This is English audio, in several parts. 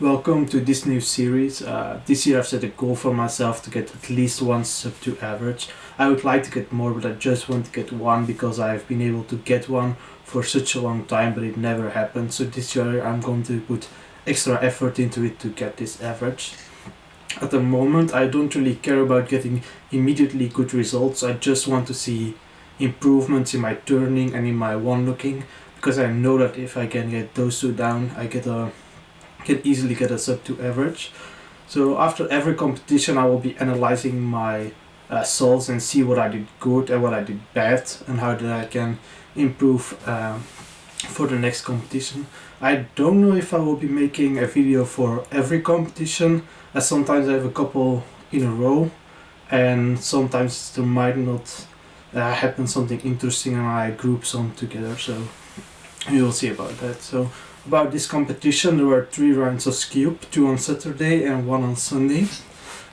Welcome to this new series. This year I've set a goal for myself to get at least one sub 2 average. I would like to get more, but I just want to get one because I've been able to get one for such a long time, but it never happened. So this year I'm going to put extra effort into it to get this average. At the moment I don't really care about getting immediately good results. I just want to see improvements in my turning and in my one looking, because I know that if I can get those two down, I can easily get a sub 2 average. So after every competition I will be analyzing my solves and see what I did good and what I did bad and how that I can improve for the next competition. I don't know if I will be making a video for every competition, as sometimes I have a couple in a row and sometimes there might not happen something interesting and I group some together, so we will see about that. So about this competition, there were 3 rounds of Skewb, 2 on Saturday and 1 on Sunday.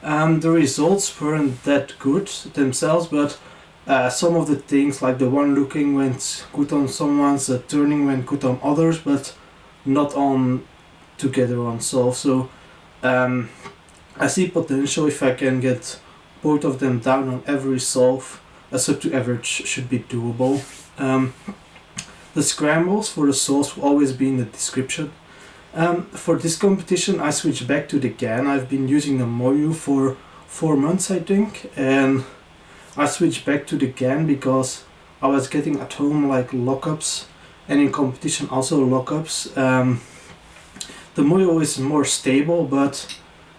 The results weren't that good themselves, but some of the things like the one looking went good on someone's, the turning went good on others, but not on together on solve. So I see potential. If I can get both of them down on every solve, a sub 2 average should be doable. The scrambles for the solves will always be in the description. For this competition I switched back to the GAN. I've been using the Moyu for 4 months I think, and I switched back to the GAN because I was getting at home like lockups and in competition also lockups. The Moyu is more stable but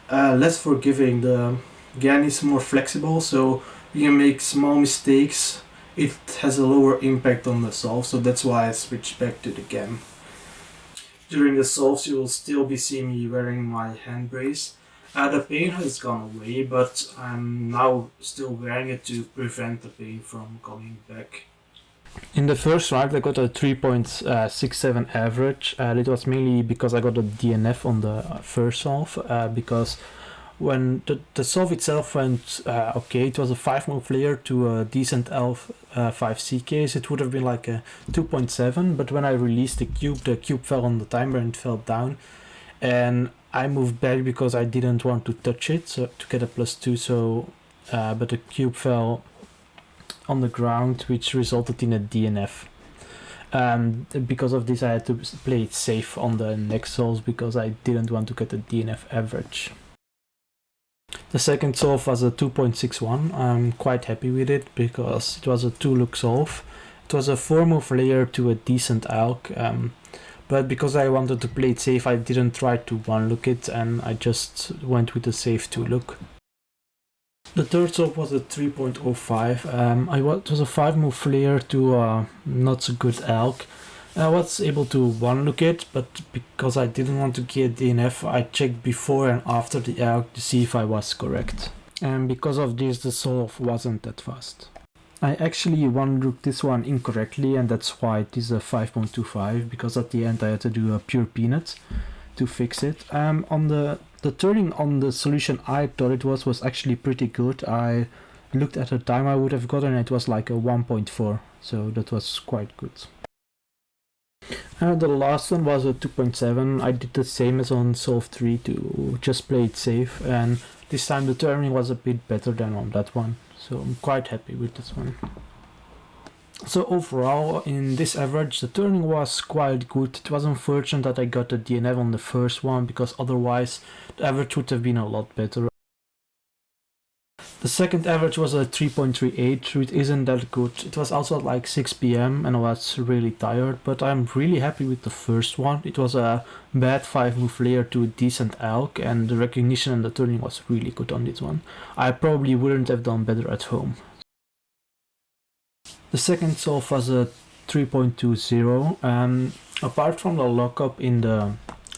less forgiving. The GAN is more flexible, so you can make small mistakes. It has a lower impact on the solve, so that's why I switched back to the GAN. During the solves you will still be seeing me wearing my hand brace. The pain has gone away, but I'm now still wearing it to prevent the pain from coming back. In the first round I got a 3.67 average. It was mainly because I got a DNF on the first solve, because when the solve itself went okay, it was a 5 move layer to a decent L5C case. It would have been like a 2.7, but when I released the cube fell on the timer and it fell down, and I moved back because I didn't want to touch it, so to get a +2. So but the cube fell on the ground, which resulted in a DNF. Because of this I had to play it safe on the next solves because I didn't want to get a DNF average. The second solve was a 2.61. I'm quite happy with it because it was a 2-look solve. It was a 4 move layer to a decent ALK, but because I wanted to play it safe I didn't try to 1-look it and I just went with a safe 2-look. The third solve was a 3.05. It was a 5 move layer to a not so good ALK. I was able to 1-look it, but because I didn't want to get DNF, I checked before and after the ALK to see if I was correct. And because of this, the solve wasn't that fast. I actually 1-looked this one incorrectly, and that's why it is a 5.25, because at the end I had to do a pure peanut to fix it. On the turning on the solution I thought it was actually pretty good. I looked at the time I would have gotten, it was like a 1.4, so that was quite good. The last one was a 2.7. I did the same as on solve 3 to just play it safe, and this time the turning was a bit better than on that one, so I'm quite happy with this one. So overall in this average the turning was quite good. It was unfortunate that I got a DNF on the first one because otherwise the average would have been a lot better. The second average was a 3.38, which isn't that good. It was also at like 6 PM and I was really tired, but I'm really happy with the first one. It was a bad 5 move layer to a decent ALK, and the recognition and the turning was really good on this one. I probably wouldn't have done better at home. The second solve was a 3.20. Apart from the lockup in the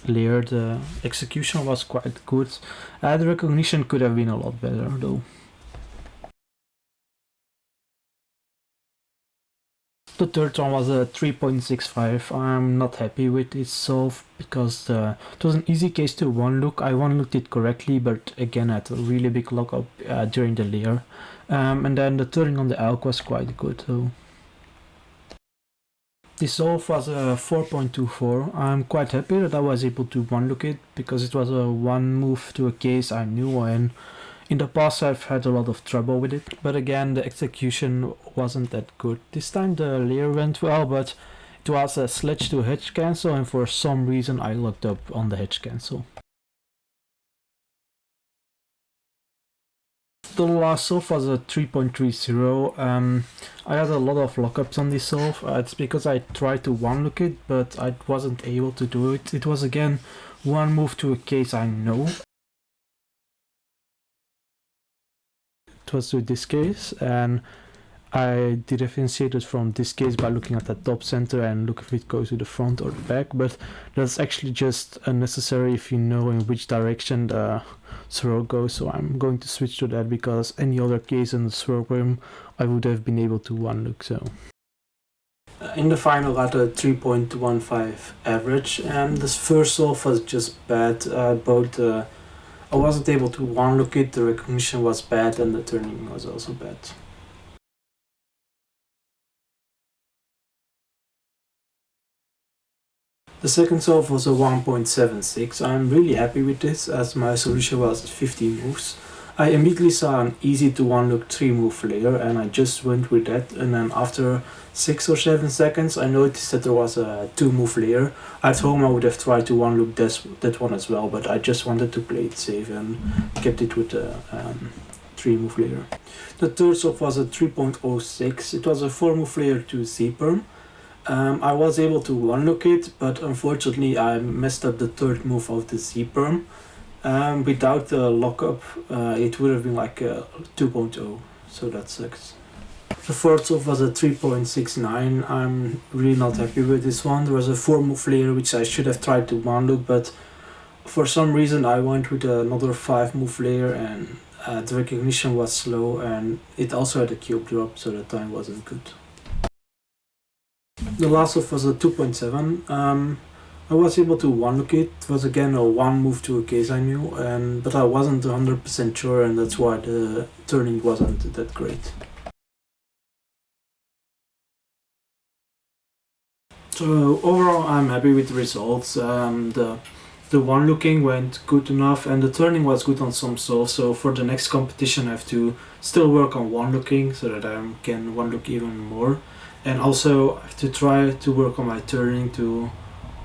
layer, the execution was quite good. The recognition could have been a lot better though. The third one was a 3.65. I'm not happy with this solve because it was an easy case to 1-look. I 1-looked it correctly, but again I had a really big lockup during the layer. And then the turning on the ALK was quite good though. This solve was a 4.24. I'm quite happy that I was able to one-look it because it was a one move to a case I knew, and in the past I've had a lot of trouble with it. But again, the execution wasn't that good. This time the layer went well, but it was a sledge to hedge cancel, and for some reason I locked up on the hedge cancel. The last solve was a 3.30. I had a lot of lockups on this solve. It's because I tried to one-look it, but I wasn't able to do it. It was again one move to a case I know. It was to this case, and I differentiated from this case by looking at the top center and look if it goes to the front or the back, but that's actually just unnecessary if you know in which direction the swirl goes, so I'm going to switch to that because any other case in the swirl room I would have been able to one look. So in the final I had a 3.15 average, and this first solve was just bad. I wasn't able to one look it, the recognition was bad, and the turning was also bad. The second solve was a 1.76. I'm really happy with this as my solution was 15 moves. I immediately saw an easy to one look 3 move layer and I just went with that, and then after 6 or 7 seconds I noticed that there was a 2 move layer. At home I would have tried to one look that one as well, but I just wanted to play it safe and kept it with the 3 move layer. The third solve was a 3.06. It was a 4 move layer to Z-perm. I was able to one-look it, but unfortunately I messed up the third move of the Z-perm. Without the lockup, it would have been like a 2.0, so that sucks. The fourth solve was a 3.69. I'm really not happy with this one. There was a 4 move layer which I should have tried to one-look, but for some reason I went with another 5 move layer, and the recognition was slow, and it also had a cube drop, so the time wasn't good. The last solve was a 2.7. I was able to one-look it. It was again a one move to a case I knew, but I wasn't 100% sure, and that's why the turning wasn't that great. So overall I'm happy with the results. The one-looking went good enough and the turning was good on some solves, so for the next competition I have to still work on one-looking so that I can one-look even more. And also I have to try to work on my turning to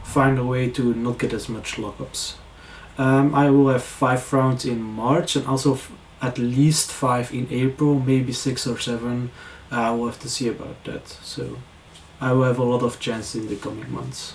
find a way to not get as much lockups. I will have 5 rounds in March and also at least 5 in April, maybe 6 or 7. I will have to see about that. So I will have a lot of chance in the coming months.